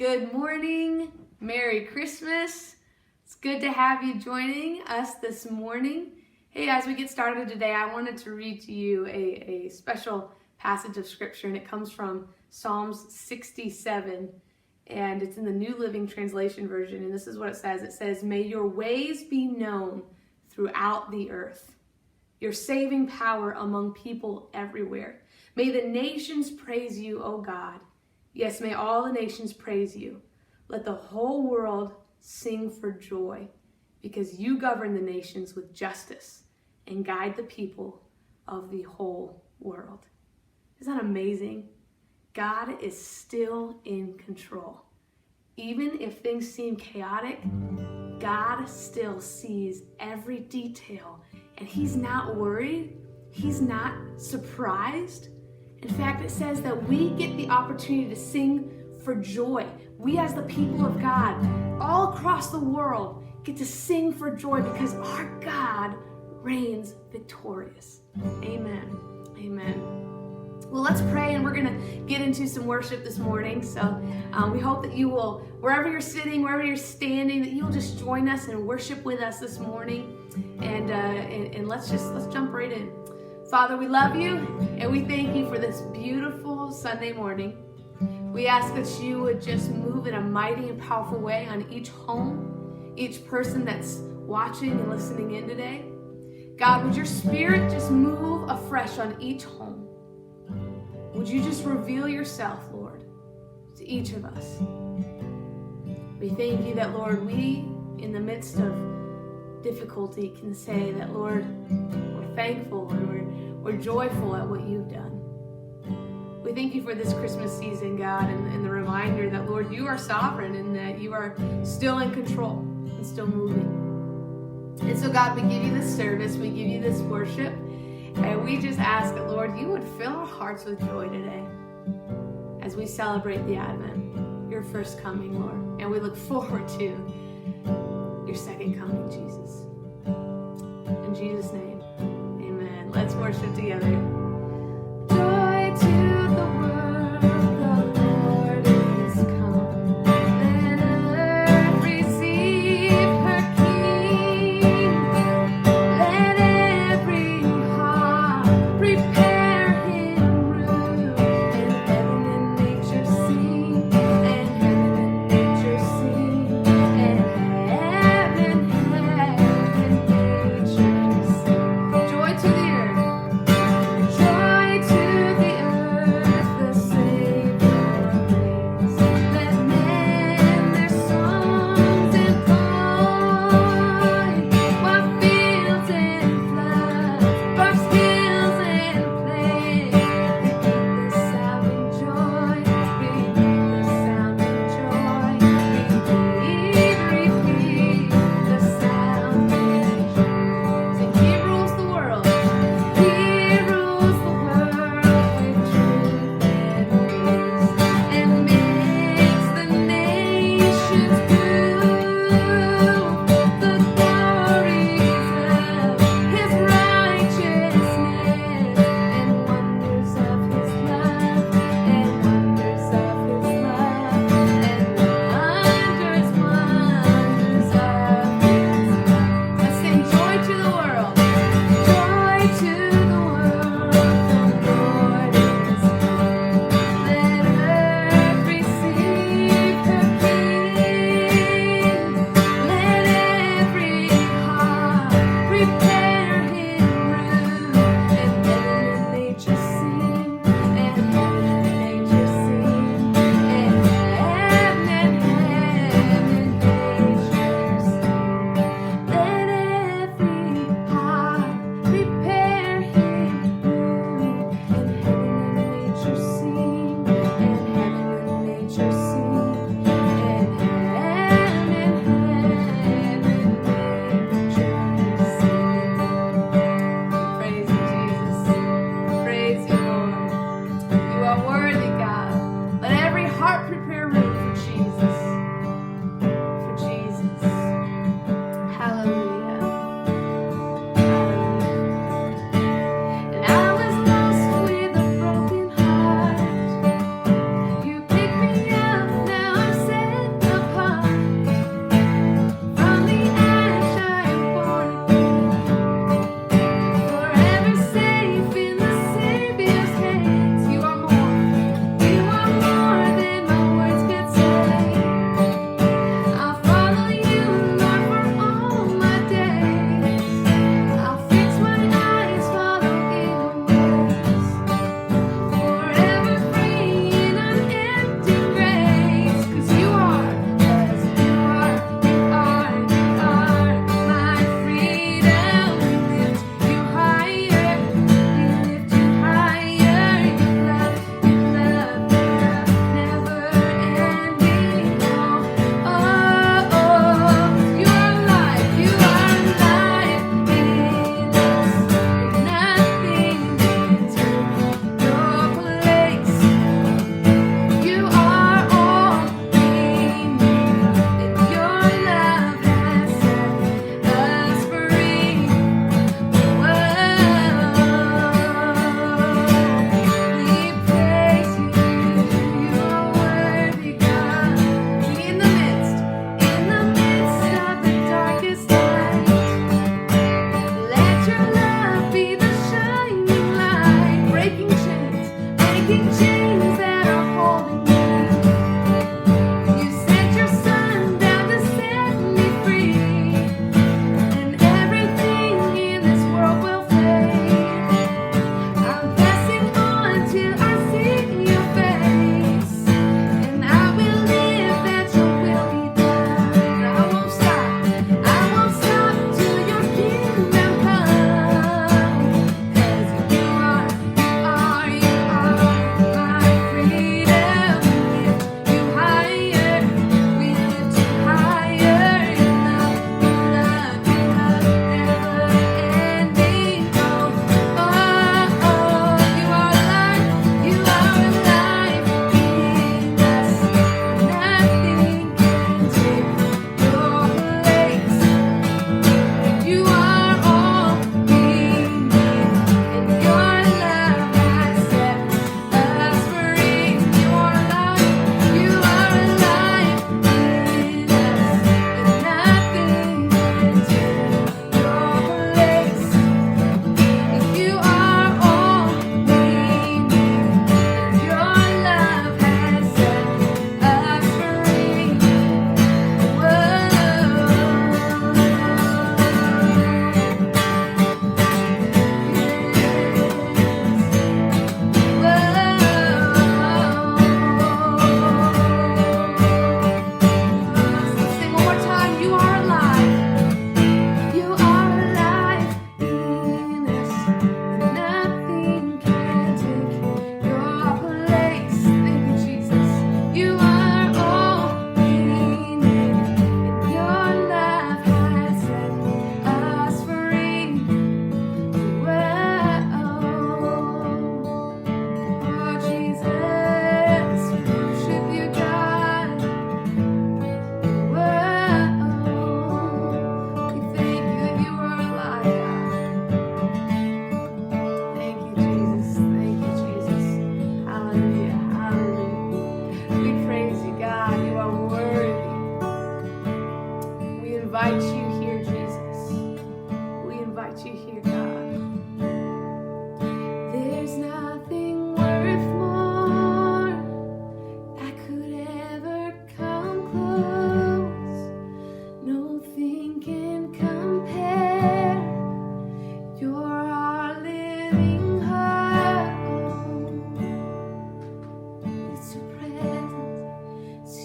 Good morning. Merry Christmas. It's good to have you joining us this morning. Hey, as we get started today, I wanted to read to you a special passage of scripture, and it comes from Psalms 67, and it's in the New Living Translation version, and this is what it says. It says, "May your ways be known throughout the earth, your saving power among people everywhere. May the nations praise you, O God. Yes, may all the nations praise you. Let the whole world sing for joy, because you govern the nations with justice and guide the people of the whole world." Isn't that amazing? God is still in control. Even if things seem chaotic, God still sees every detail, and He's not worried. He's not surprised. In fact, it says that we get the opportunity to sing for joy. We as the people of God, all across the world, get to sing for joy because our God reigns victorious. Amen. Amen. Well, let's pray, and we're going to get into some worship this morning. So we hope that you will, wherever you're sitting, wherever you're standing, that you'll just join us and worship with us this morning. And let's jump right in. Father, we love you, and we thank you for this beautiful Sunday morning. We ask that you would just move in a mighty and powerful way on each home, each person that's watching and listening in today. God, would your spirit just move afresh on each home? Would you just reveal yourself, Lord, to each of us? We thank you that, Lord, we, in the midst of difficulty, can say that, Lord, we're thankful and we're joyful at what you've done. We thank you for this Christmas season, God, and the reminder that, Lord, you are sovereign and that you are still in control and still moving. And so, God, we give you this service, we give you this worship, and we just ask that, Lord, you would fill our hearts with joy today as we celebrate the Advent, your first coming, Lord. And we look forward to your second coming, Jesus. In Jesus' name, amen. Let's worship together. Joy to the world, the Lord is come. Let earth receive her King. Let every heart prepare him room. And heaven and nature sing, and heaven and nature sing, and heaven and nature sing. Joy to the earth.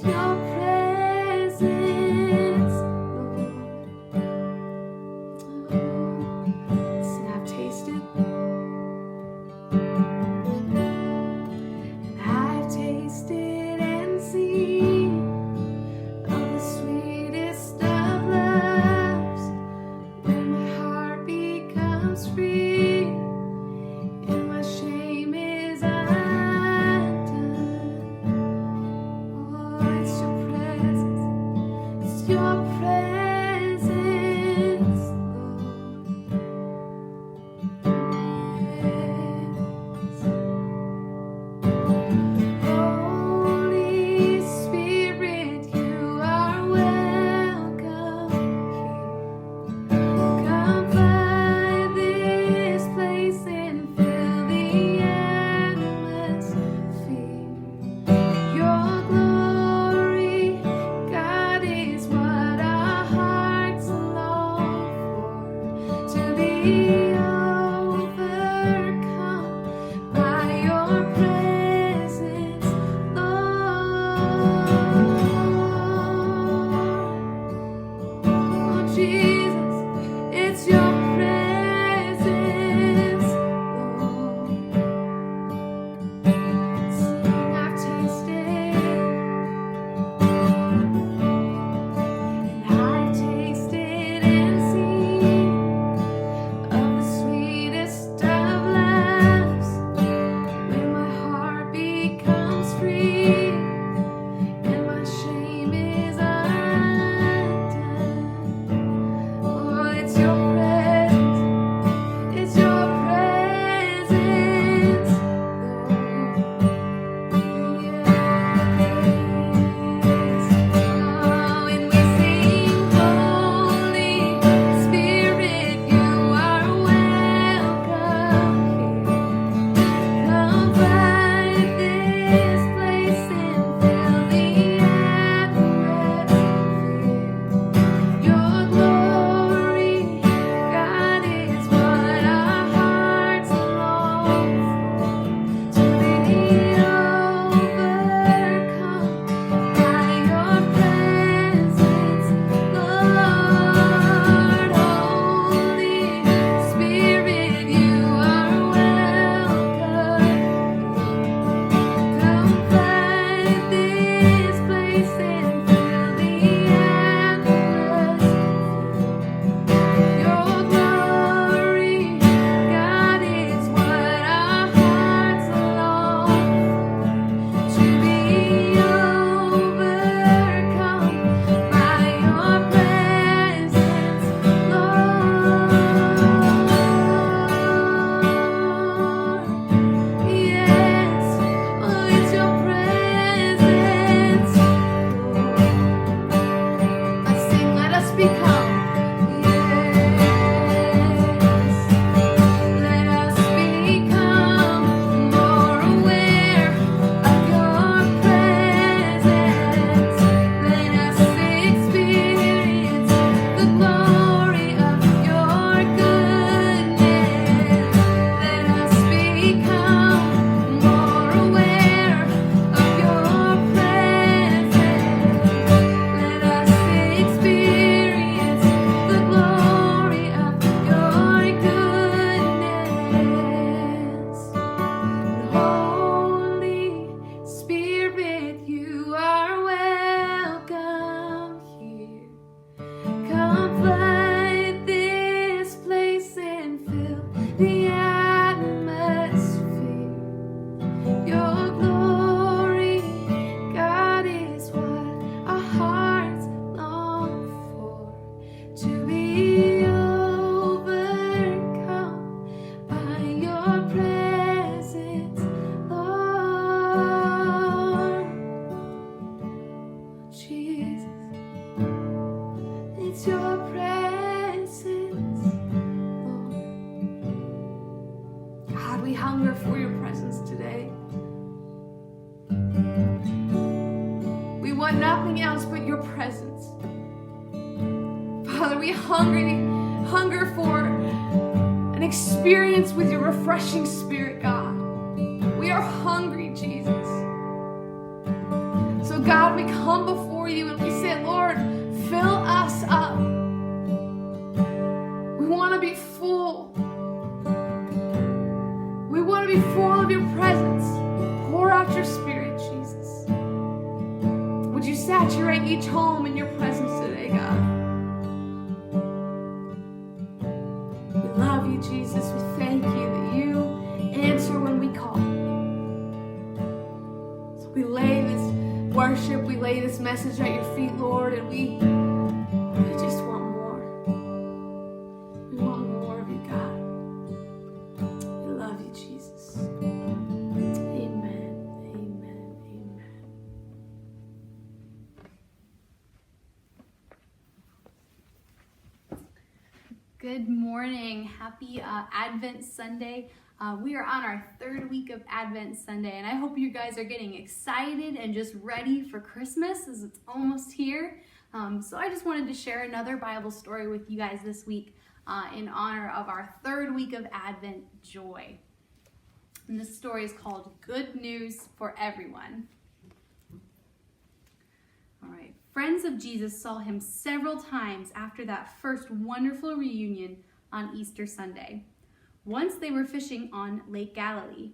your presence, Lord. Sing, I've tasted. I've tasted and seen of the sweetest of loves, when my heart becomes free and my shame is undone. Oh, it's your presence, it's your presence, Lord. Holy Spirit, you are welcome here. Come find this place and fill the atmosphere. Your glory, God, is what our hearts long for, to be overcome by your presence, Lord. Oh, Jesus, it's your presence, Lord. Sing, I've tasted, and I've tasted and seen of the sweetest of loves, when my heart becomes free and my shame is undone. Oh, it's your presence, it's your presence, Lord. Yes. Oh, and we sing, Holy Spirit, you are welcome here. Come find this place and fill the atmosphere. Your glory, God, is what our hearts long for, to be overcome by your presence, Lord. Holy Spirit, you are welcome. Come find this place and fill the atmosphere. Your glory, God, is what our hearts long for, to be overcome by your presence, Lord. Yes, oh, it's your presence, Lord. Let's sing, let us become. Yes, let us become more aware of your presence. Let us experience the glory of your goodness. Let us become more aware of your presence. Let us experience the glory of your goodness. Holy Spirit, you are welcome here. Come find this place and fill the atmosphere. Your glory, God, is what our hearts long for, to be overcome by your presence, Lord. Jesus, it's your presence, Lord. God, we hunger for your presence today. We want nothing else but your presence. Father, we hunger for an experience with your refreshing spirit, God. We are hungry, Jesus. So God, we come come before you and we say, Lord, fill us up. We want to be full. We want to be full of your presence. Pour out your Spirit, Jesus. Would you saturate each home in your presence today, God? We love you, Jesus. We thank you that you answer when we call. So we lay this worship, we lay this message at your feet, Lord, and we just want more. We want more of you, God. We love you, Jesus. Amen. Amen. Amen. Good morning. Happy Advent Sunday. We are on our third week of Advent Sunday, and I hope you guys are getting excited and just ready for Christmas as it's almost here. So I just wanted to share another Bible story with you guys this week in honor of our third week of Advent, Joy. And this story is called Good News for Everyone. All right. Friends of Jesus saw him several times after that first wonderful reunion on Easter Sunday. Once they were fishing on Lake Galilee.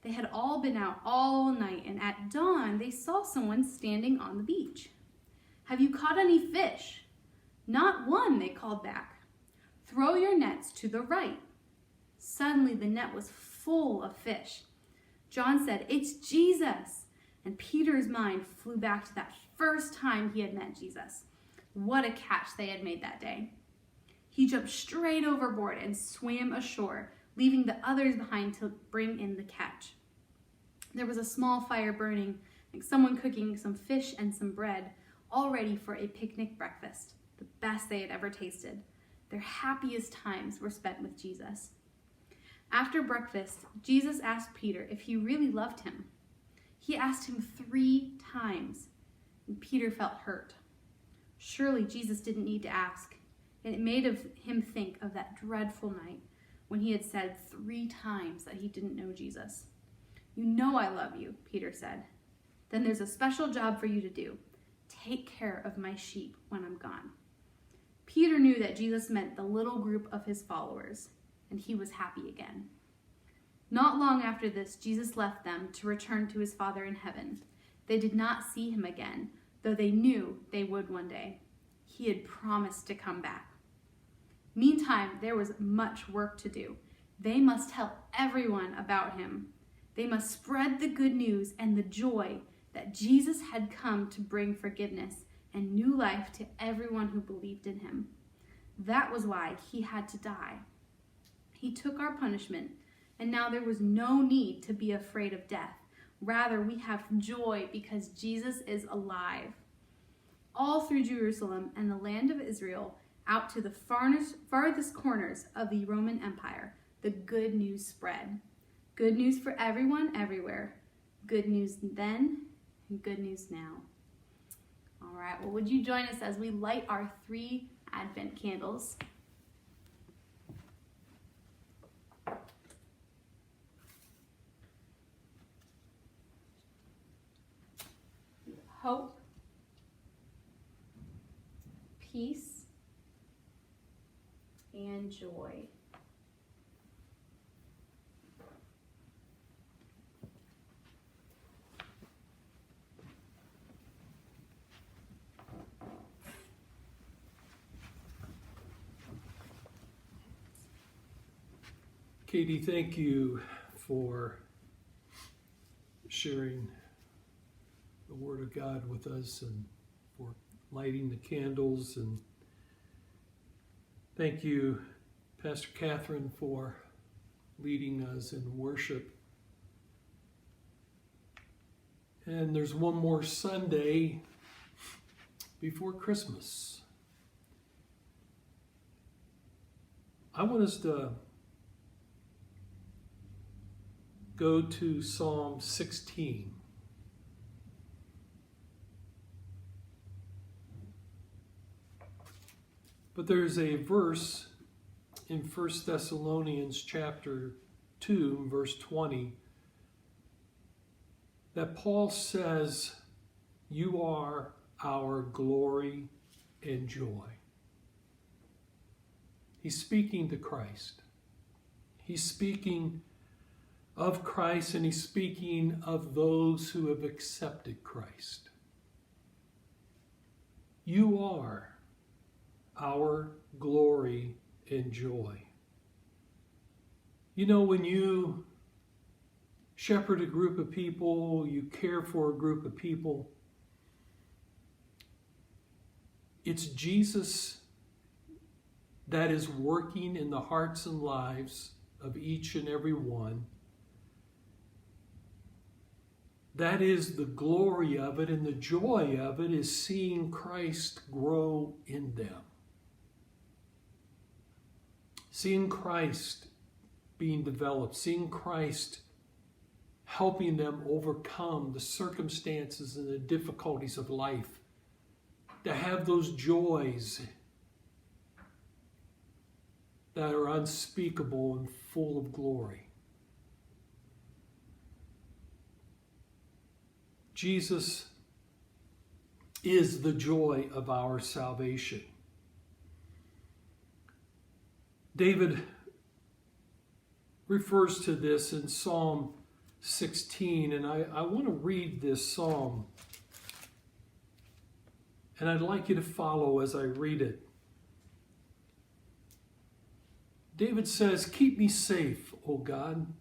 They had all been out all night, and at dawn they saw someone standing on the beach. "Have you caught any fish?" "Not one," they called back. "Throw your nets to the right." Suddenly the net was full of fish. John said, "It's Jesus." And Peter's mind flew back to that first time he had met Jesus. What a catch they had made that day. He jumped straight overboard and swam ashore, leaving the others behind to bring in the catch. There was a small fire burning, like someone cooking some fish and some bread, all ready for a picnic breakfast, the best they had ever tasted. Their happiest times were spent with Jesus. After breakfast, Jesus asked Peter if he really loved him. He asked him 3 times, and Peter felt hurt. Surely Jesus didn't need to ask. And it made him think of that dreadful night when he had said 3 times that he didn't know Jesus. "You know I love you," Peter said. "Then there's a special job for you to do. Take care of my sheep when I'm gone." Peter knew that Jesus meant the little group of his followers, and he was happy again. Not long after this, Jesus left them to return to his Father in heaven. They did not see him again, though they knew they would one day. He had promised to come back. Meantime, there was much work to do. They must tell everyone about him. They must spread the good news and the joy that Jesus had come to bring forgiveness and new life to everyone who believed in him. That was why he had to die. He took our punishment, and now there was no need to be afraid of death. Rather, we have joy because Jesus is alive. All through Jerusalem and the land of Israel, out to the farthest corners of the Roman Empire, the good news spread. Good news for everyone, everywhere. Good news then, and good news now. All right, well, would you join us as we light our 3 Advent candles? Hope, peace, and joy. Katie, thank you for sharing the Word of God with us and for lighting the candles. And thank you, Pastor Catherine, for leading us in worship. And there's one more Sunday before Christmas. I want us to go to Psalm 16. But there's a verse in 1 Thessalonians chapter 2, verse 20, that Paul says, you are our glory and joy. He's speaking to Christ. He's speaking of Christ, and he's speaking of those who have accepted Christ. You are our glory and joy. You know, when you shepherd a group of people, you care for a group of people, it's Jesus that is working in the hearts and lives of each and every one. That is the glory of it, and the joy of it is seeing Christ grow in them. Seeing Christ being developed, seeing Christ helping them overcome the circumstances and the difficulties of life, to have those joys that are unspeakable and full of glory. Jesus is the joy of our salvation. David refers to this in Psalm 16, and I want to read this psalm, and I'd like you to follow as I read it. David says, "Keep me safe, O God,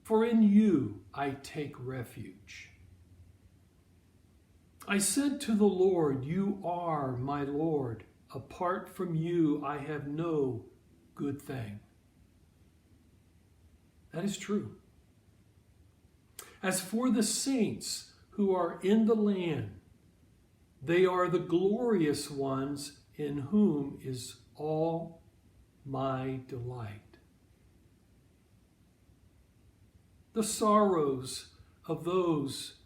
for in you I take refuge. I said to the Lord, you are my Lord. Apart from you, I have no good thing." That is true. As for the saints who are in the land, they are the glorious ones in whom is all my delight. The sorrows of those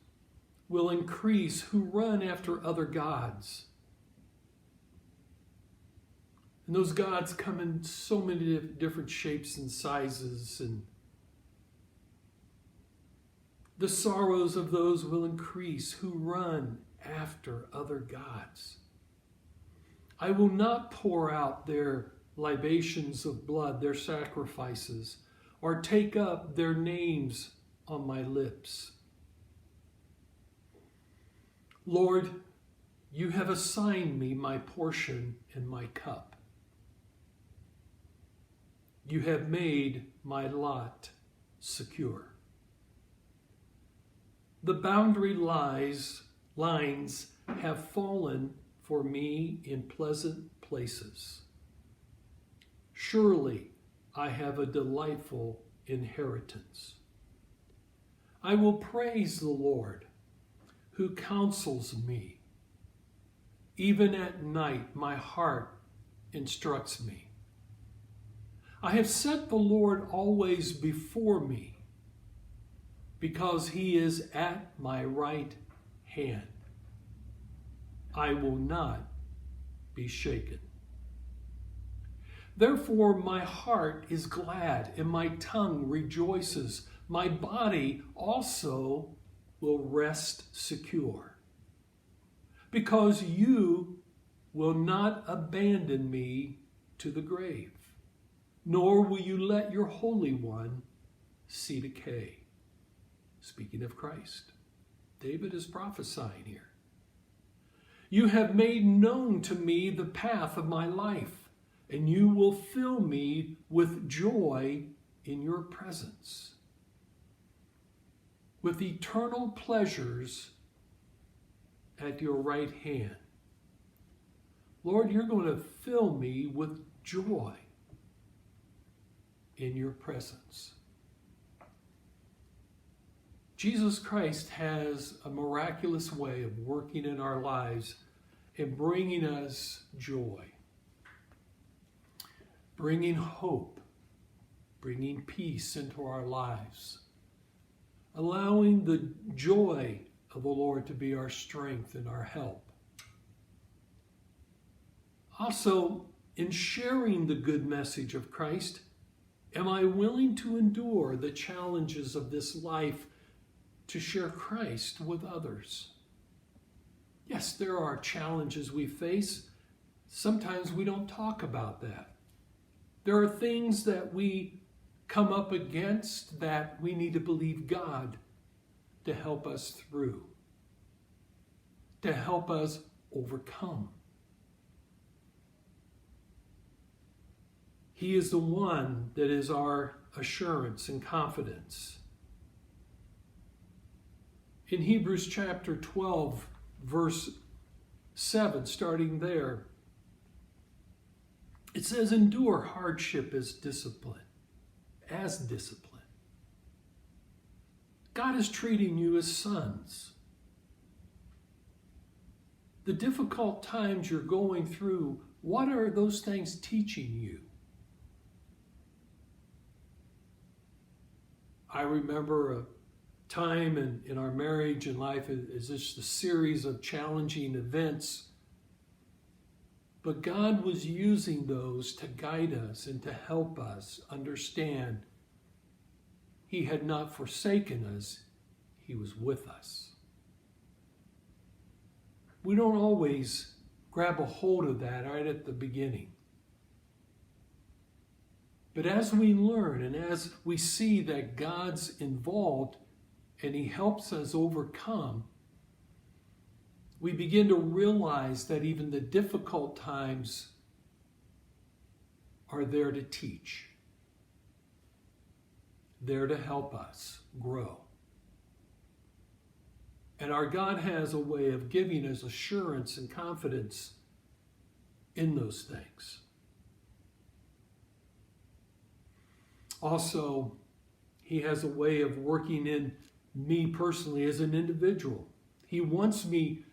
will increase who run after other gods. And those gods come in so many different shapes and sizes, and the sorrows of those will increase who run after other gods. I will not pour out their libations of blood, their sacrifices, or take up their names on my lips. Lord, you have assigned me my portion and my cup. You have made my lot secure. The boundary lines have fallen for me in pleasant places. Surely I have a delightful inheritance. I will praise the Lord, who counsels me. Even at night my heart instructs me. I have set the Lord always before me, because he is at my right hand. I will not be shaken. Therefore my heart is glad, and my tongue rejoices. My body also will rest secure, because you will not abandon me to the grave, nor will you let your Holy One see decay. Speaking of Christ, David is prophesying here. You have made known to me the path of my life, and you will fill me with joy in your presence, with eternal pleasures at your right hand. Lord, you're going to fill me with joy in your presence. Jesus Christ has a miraculous way of working in our lives and bringing us joy, bringing hope, bringing peace into our lives, allowing the joy of the Lord to be our strength and our help. Also, in sharing the good message of Christ, am I willing to endure the challenges of this life to share Christ with others. Yes, there are challenges we face. Sometimes we don't talk about that. There are things that we come up against that we need to believe God to help us through, to help us overcome. He is the one that is our assurance and confidence. In Hebrews chapter 12, verse 7, starting there, it says, endure hardship as discipline. God is treating you as sons. The difficult times you're going through, what are those things teaching you? I remember a time in our marriage and life is just a series of challenging events. But God was using those to guide us and to help us understand He had not forsaken us. He was with us. We don't always grab a hold of that right at the beginning. But as we learn and as we see that God's involved and He helps us overcome, we begin to realize that even the difficult times are there to teach, there to help us grow. And our God has a way of giving us assurance and confidence in those things. Also, He has a way of working in me personally as an individual. He wants me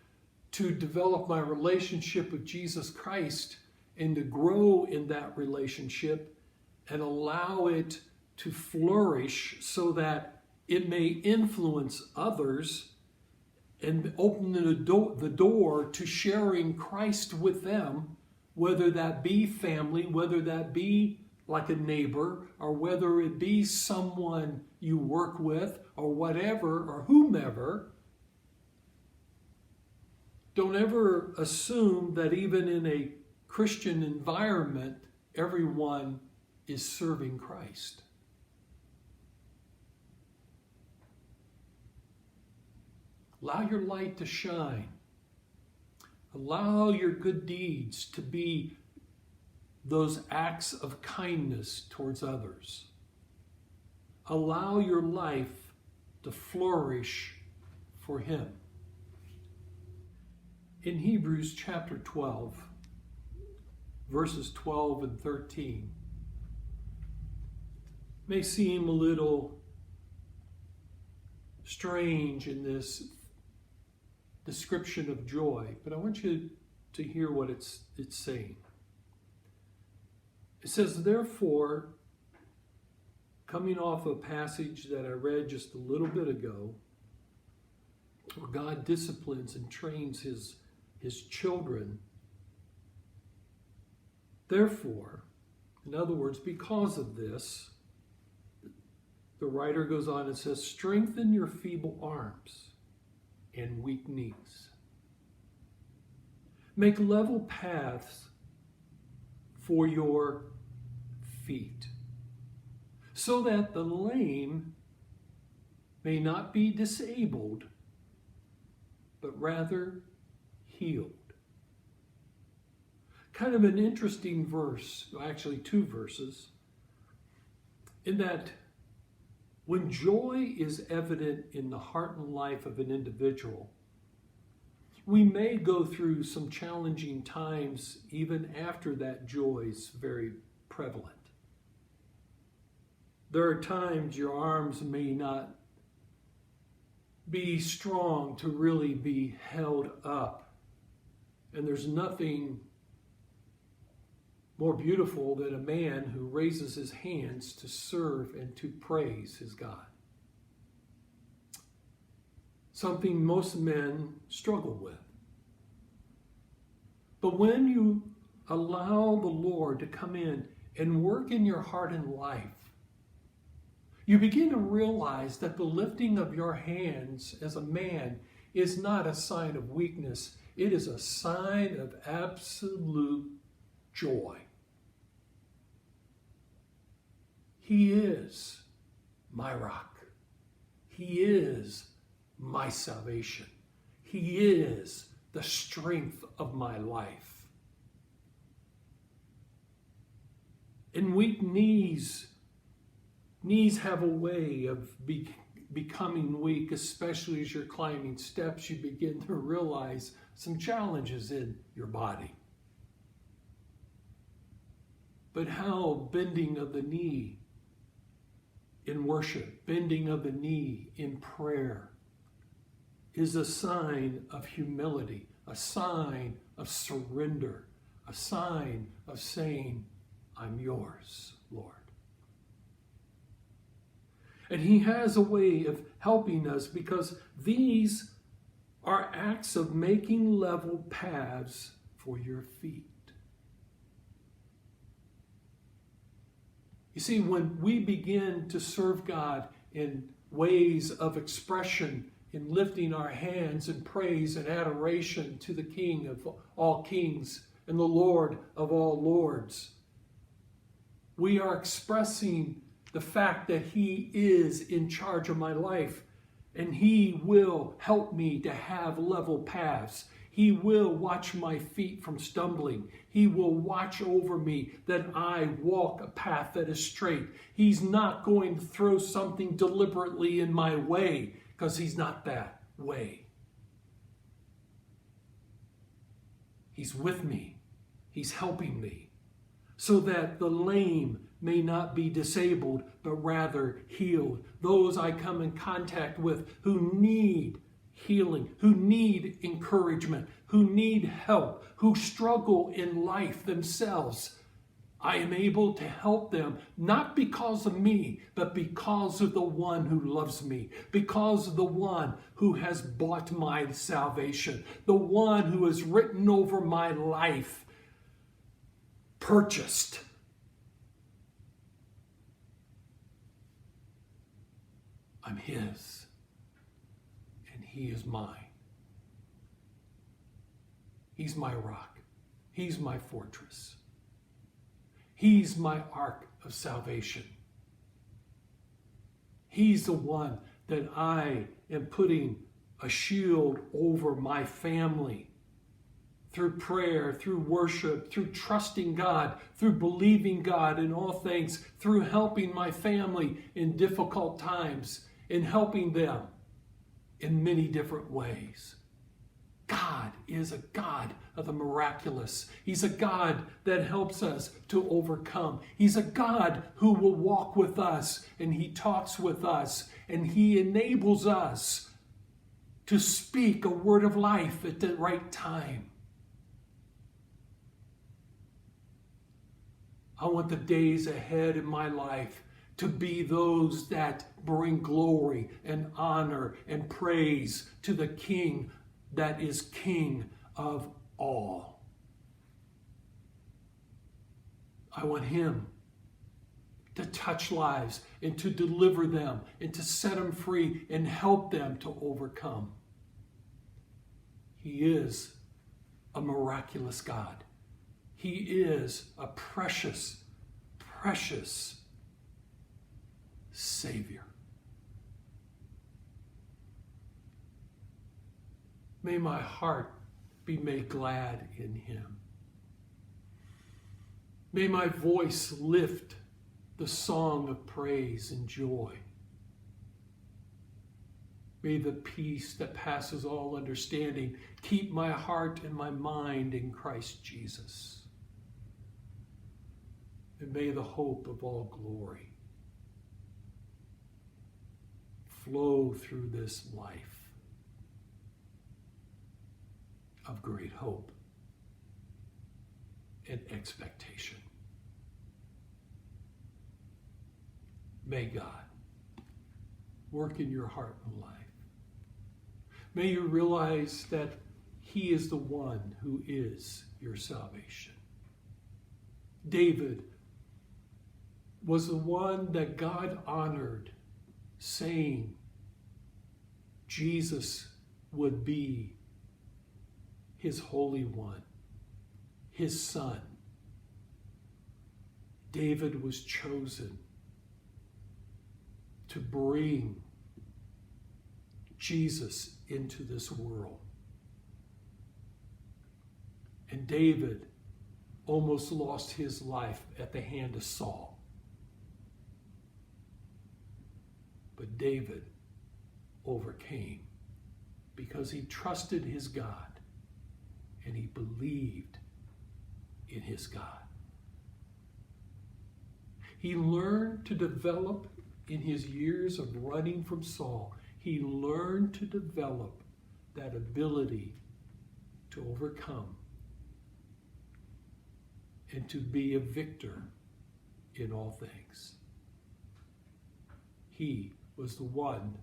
to develop my relationship with Jesus Christ and to grow in that relationship and allow it to flourish so that it may influence others and open the door to sharing Christ with them, whether that be family, whether that be like a neighbor, or whether it be someone you work with, or whatever, or whomever. Don't ever assume that even in a Christian environment, everyone is serving Christ. Allow your light to shine. Allow your good deeds to be those acts of kindness towards others. Allow your life to flourish for Him. In Hebrews chapter 12, verses 12 and 13, may seem a little strange in this description of joy, but I want you to hear what it's saying. It says, therefore, coming off a passage that I read just a little bit ago, where God disciplines and trains his children. Therefore, in other words, because of this, the writer goes on and says, strengthen your feeble arms and weak knees. Make level paths for your feet, so that the lame may not be disabled, but rather healed. Kind of an interesting verse, actually two verses, in that when joy is evident in the heart and life of an individual, we may go through some challenging times even after that joy is very prevalent. There are times your arms may not be strong to really be held up. And there's nothing more beautiful than a man who raises his hands to serve and to praise his God. Something most men struggle with. But when you allow the Lord to come in and work in your heart and life, you begin to realize that the lifting of your hands as a man is not a sign of weakness. It is a sign of absolute joy. He is my rock. He is my salvation. He is the strength of my life. And weak knees have a way of becoming weak, especially as you're climbing steps. You begin to realize some challenges in your body. But how bending of the knee in worship, bending of the knee in prayer, is a sign of humility, a sign of surrender, a sign of saying, I'm yours, Lord. And he has a way of helping us because these are acts of making level paths for your feet. You see, when we begin to serve God in ways of expression, in lifting our hands in praise and adoration to the King of all kings and the Lord of all lords, we are expressing the fact that he is in charge of my life, and he will help me to have level paths. He will watch my feet from stumbling. He will watch over me that I walk a path that is straight. He's not going to throw something deliberately in my way, because he's not that way. He's with me. He's helping me, so that the lame may not be disabled, but rather healed. Those I come in contact with who need healing, who need encouragement, who need help, who struggle in life themselves, I am able to help them, not because of me, but because of the one who loves me, because of the one who has bought my salvation, the one who has written over my life, purchased. I'm his, and he is mine. He's my rock. He's my fortress. He's my ark of salvation. He's the one that I am putting a shield over my family through prayer, through worship, through trusting God, through believing God in all things, through helping my family in difficult times, in helping them in many different ways. God is a God of the miraculous. He's a God that helps us to overcome. He's a God who will walk with us, and he talks with us, and he enables us to speak a word of life at the right time. I want the days ahead in my life to be those that bring glory and honor and praise to the King that is King of all. I want him to touch lives and to deliver them and to set them free and help them to overcome. He is a miraculous God. He is a precious, precious Savior. May my heart be made glad in him. May my voice lift the song of praise and joy. May the peace that passes all understanding keep my heart and my mind in Christ Jesus. And may the hope of all glory flow through this life of great hope and expectation. May God work in your heart and life. May you realize that he is the one who is your salvation. David was the one that God honored saying Jesus would be his Holy One, his Son. David was chosen to bring Jesus into this world. And David almost lost his life at the hand of Saul. But David overcame because he trusted his God and he believed in his God. He learned to develop in his years of running from Saul. He learned to develop that ability to overcome and to be a victor in all things. He was the one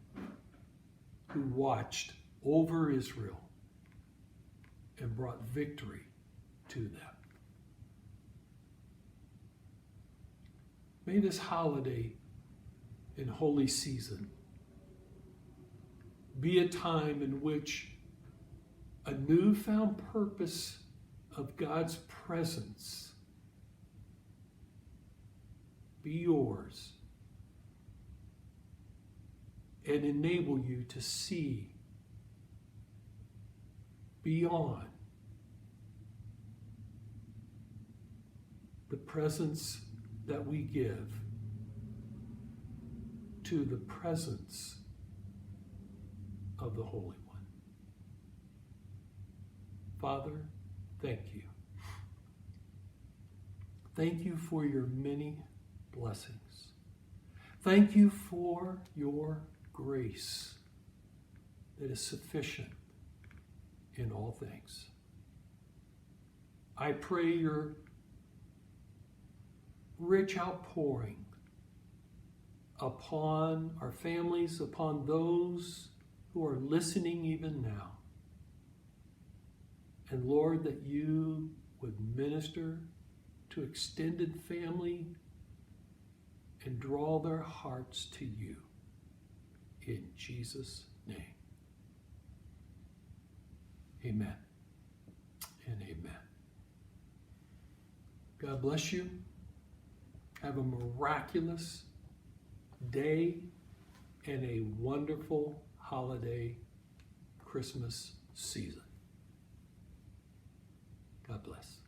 who watched over Israel and brought victory to them. May this holiday and holy season be a time in which a newfound purpose of God's presence be yours and enable you to see beyond the presence that we give to the presence of the Holy One. Father, thank you. Thank you for your many blessings. Thank you for your grace that is sufficient in all things. I pray your rich outpouring upon our families, upon those who are listening even now. And Lord, that you would minister to extended family and draw their hearts to you. In Jesus' name. Amen and amen. God bless you. Have a miraculous day and a wonderful holiday Christmas season. God bless.